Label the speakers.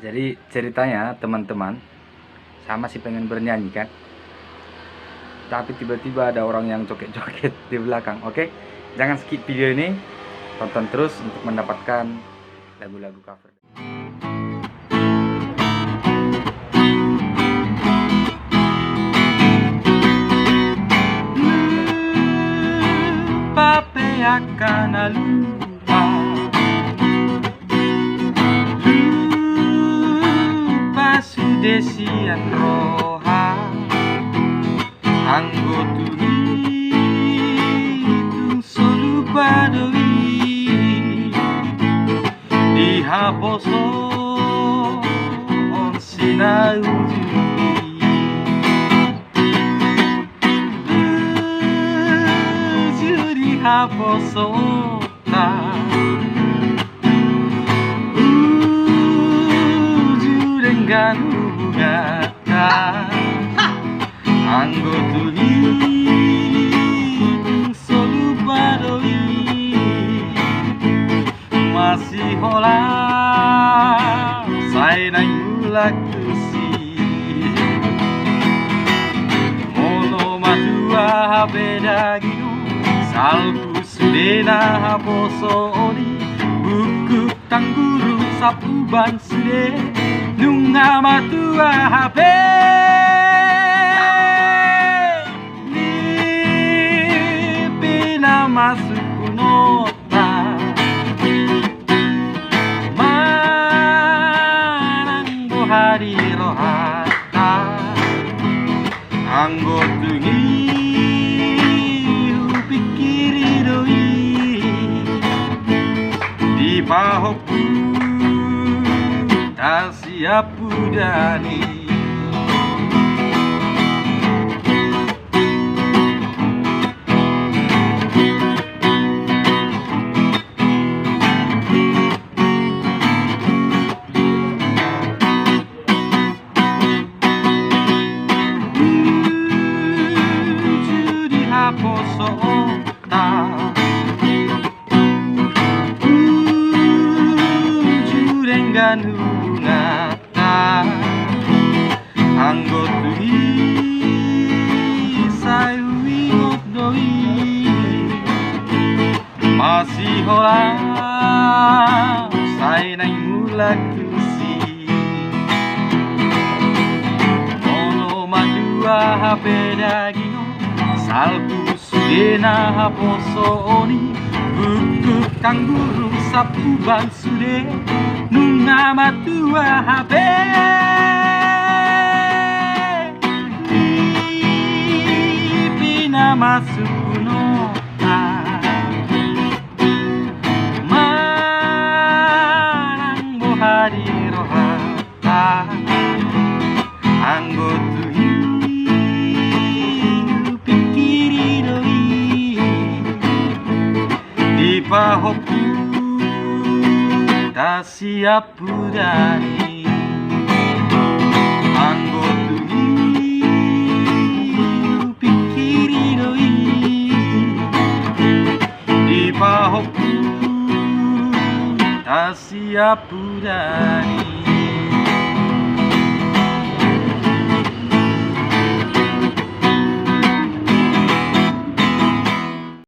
Speaker 1: Jadi ceritanya teman-teman, sama sih pengen bernyanyi kan, tapi tiba-tiba ada orang yang joget-joget di belakang. Oke, jangan skip video ini, tonton terus untuk mendapatkan lagu-lagu cover. Pape akan lupa, lupa sudesian roha, anggotuni solu badoi, dihaposo on sinau haposota jurengan hubungata anggotuni solu badoi masih hola saya naik mulakusi mono matua beda gitu salku sudena haposoni buku tangguru sapu ban sude nunga matua habe ni pina masuk nota manang bohari rohata anggotungi pahoku tak siap pudani judi haposota hubungata anggotui sayu ingot doi masih hola saya naik mulakusi ono madua beda gino salku sudena haposoni buku kangguru sapu ban sude nunga matua habe pina masuk nota manang bohari rohata anggotui pikiri doi di pahoku tak siap pudani anggotuni pikiri doi di pahoku tak siap pudani.